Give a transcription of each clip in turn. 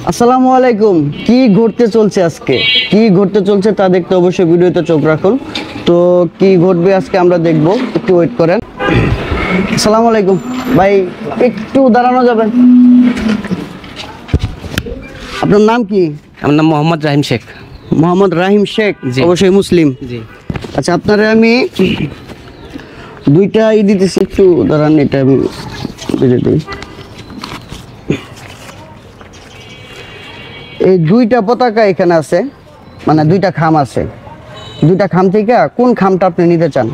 আসসালামু আলাইকুম। কি ঘটতে চলছে আজকে, কি ঘটতে চলছে তা দেখতে অবশ্যই ভিডিওতে চোখ রাখুন। তো কি ঘটবে আজকে আমরা দেখব, একটু ওয়েট করেন। আসসালামু আলাইকুম ভাই, একটু দাঁড়ানো যাবেন? আপনার নাম কি? আমার নাম মোহাম্মদ রাহিম শেখ। মোহাম্মদ রাহিম শেখ, অবশ্যই মুসলিম। জি। আচ্ছা, আপনারা আমি দুইটা দিতেছি, একটু দাঁড়ান, এটা আমি বুঝে দিই। এই দুইটা পতাকা এখানে আছে, মানে দুইটা খাম আছে। দুইটা খাম থেকে কোন খামটা আপনি নিতে চান?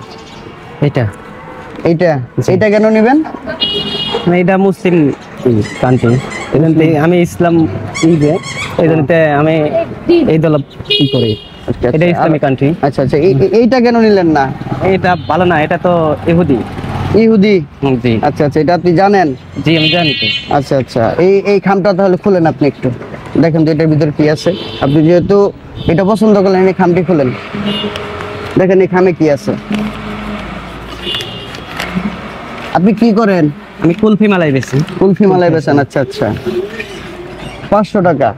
এটা এইটা কেন নেবেন? এটা মুসলিম কান্ট্রি, আমি ইসলাম আমি এই দল কি করি। এটা ইসলামিক কান্ট্রি। আচ্ছা আচ্ছা, এইটা কেন নিলেন না? এটা ভালো না, এটা তো ইহুদি। জি। আচ্ছা আচ্ছা, এটা আপনি জানেন? জি, আমি জানি তো। আচ্ছা আচ্ছা, এই খামটা তাহলে খুলেন, আপনি একটু দেখেন তো এটার ভিতরে কি আছে। আপনি যেহেতু এটা পছন্দ করলেন, এই খামটি খুলেন, দেখেন এই খামে কি আছে। আপনি কি করেন? আমি কুলফি মালাই বেচি। কুলফি মালাই বেচেন? আচ্ছা আচ্ছা, 500 টাকা।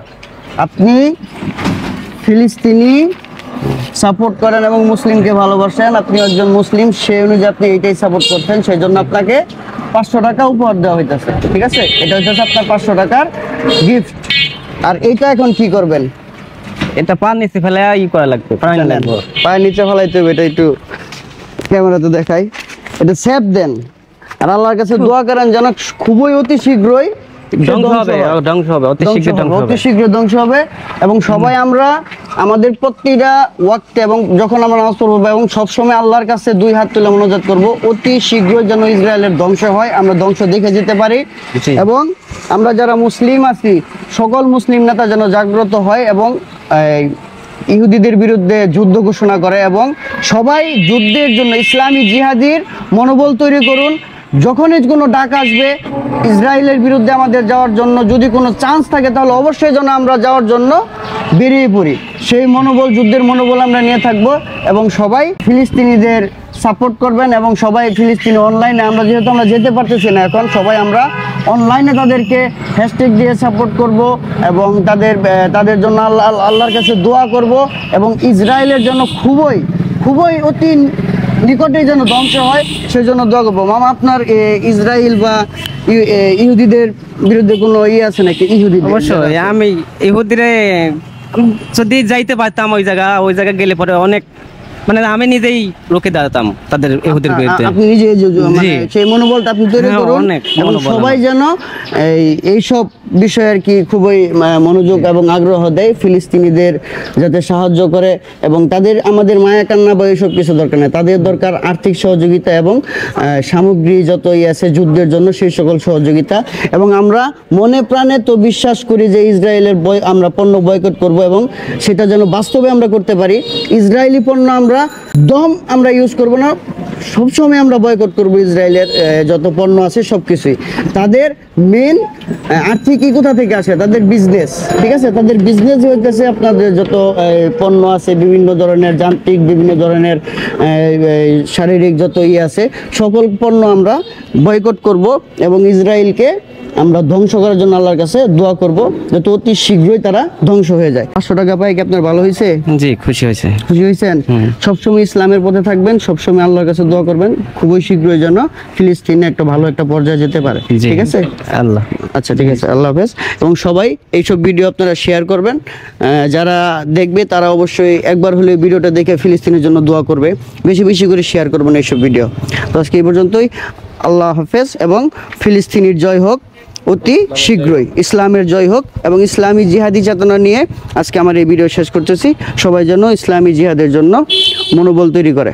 আপনি ফিলিস্তিনি সাপোর্ট করেন এবং মুসলিমকে ভালোবাসেন, আপনি একজন মুসলিম, সেই অনুযায়ী আপনি এইটাই সাপোর্ট করছেন, সেই জন্য আপনাকে 500 টাকা উপহার দেওয়া হইতেছে। ঠিক আছে, এটা হচ্ছে আপনার 500 টাকার গিফট। আর এইটা এখন কি করবেন? এটা পার নিচে ফেলে করা লাগবে, পায়ের নিচে ফেলাইতে হবে। এটা একটু ক্যামেরাতে দেখাই। এটা সেভ দেন আর আল্লাহর কাছে দোয়া করেন যেন খুবই অতি শীঘ্রই অতি শীঘ্র ধ্বংস হবে। এবং সবাই আমরা আমাদের প্রতিটা ওয়াক্তে এবং যখন আমরা নামাজ পড়বো এবং সবসময় আল্লাহর কাছে 2 হাত তুলে মোনাজাত করব, অতি শীঘ্রই যেন ইসরায়েলের ধ্বংস হয়, আমরা ধ্বংস দেখে যেতে পারি। এবং আমরা যারা মুসলিম আছি, সকল মুসলিম নেতা যেন জাগ্রত হয় এবং ইহুদিদের বিরুদ্ধে যুদ্ধ ঘোষণা করে এবং সবাই যুদ্ধের জন্য ইসলামী জিহাদির মনোবল তৈরি করুন। যখনই কোনো ডাক আসবে ইসরায়েলের বিরুদ্ধে আমাদের যাওয়ার জন্য, যদি কোনো চান্স থাকে তাহলে অবশ্যই যেন আমরা যাওয়ার জন্য বেরিয়ে পড়ি। সেই মনোবল, যুদ্ধের মনোবল আমরা নিয়ে থাকব এবং সবাই ফিলিস্তিনিদের সাপোর্ট করবেন এবং সবাই ফিলিস্তিনি অনলাইনে, আমরা যেহেতু আমরা যেতে পারতেছি না এখন, সবাই আমরা অনলাইনে তাদেরকে হ্যাশট্যাগ দিয়ে সাপোর্ট করব এবং তাদের জন্য আল্লাহর কাছে দোয়া করব এবং ইসরায়েলের জন্য খুবই অতি নিকটে যেন ধ্বংস হয় সেই জন্য দোয়া করবো। মামা, আপনার ইসরায়েল বা ইহুদিদের বিরুদ্ধে কোনো আছে নাকি? অবশ্যই, আমি ইহুদিরে যদি যাইতে পারতাম ওই জায়গা গেলে পরে অনেক, মানে আমি নিজেই রুখে দাঁড়াতাম তাদের ইহুদির বিরুদ্ধে। আপনি নিজে সেই মনোবলটা আপনি তৈরি করুন এবং সবাই যেন এইসব বিষয়ে আর কি খুবই মনোযোগ এবং আগ্রহ দেয়, ফিলিস্তিনিদের যাতে সাহায্য করে এবং আমাদের মায়া কান্না বা এইসব কিছু দরকার নেই, তাদের দরকার আর্থিক সহযোগিতা এবং সামগ্রী যতই আছে যুদ্ধের জন্য সেই সকল সহযোগিতা। এবং আমরা মনে প্রাণে তো বিশ্বাস করি যে ইসরায়েলের আমরা পণ্য বয়কট করব এবং সেটা যেন বাস্তবে আমরা করতে পারি। ইসরায়েলি পণ্য আমরা ইউজ করব না, সবসময় আমরা বয়কট করব ইসরায়েলের যত পণ্য আছে সবকিছুই। তাদের মেন আর্থিক কোথা থেকে আসে? তাদের বিজনেস। ঠিক আছে, তাদের বিজনেস হইতেছে আপনাদের যত পণ্য আছে, বিভিন্ন ধরনের যান্ত্রিক, বিভিন্ন ধরনের শারীরিক যত আছে, সকল পণ্য আমরা বয়কট করব এবং ইসরায়েলকে আমরা ধ্বংস করার জন্য আল্লাহর কাছে দোয়া করব যাতে অতি শীঘ্রই তারা ধ্বংস হয়ে যায়। 500 টাকা পাই কি আপনার ভালো হয়েছে? জি, খুশি হয়েছেন। সবসময় ইসলামের পথে থাকবেন, সবসময় আল্লাহর কাছে দোয়া করবেন খুবই শীঘ্রই যেন ফিলিস্তিনে একটা ভালো একটা পর্যায়ে যেতে পারে। ঠিক আছে, আচ্ছা ঠিক আছে, আল্লাহ হাফেজ। এবং সবাই এইসব ভিডিও আপনারা শেয়ার করবেন, যারা দেখবে তারা অবশ্যই একবার হলে ভিডিওটা দেখে ফিলিস্তিনের জন্য দোয়া করবে, বেশি বেশি করে শেয়ার করবেন এইসব ভিডিও। তো আজকে এই পর্যন্তই, আল্লাহ হাফেজ এবং ফিলিস্তিনির জয় হোক অতি শীঘ্রই, ইসলামের জয় হোক এবং ইসলামী জিহাদি চেতনা নিয়ে আজকে আমার এই ভিডিও শেষ করতেছি। সবাই যেন ইসলামী জিহাদের জন্য মনোবল তৈরি করে।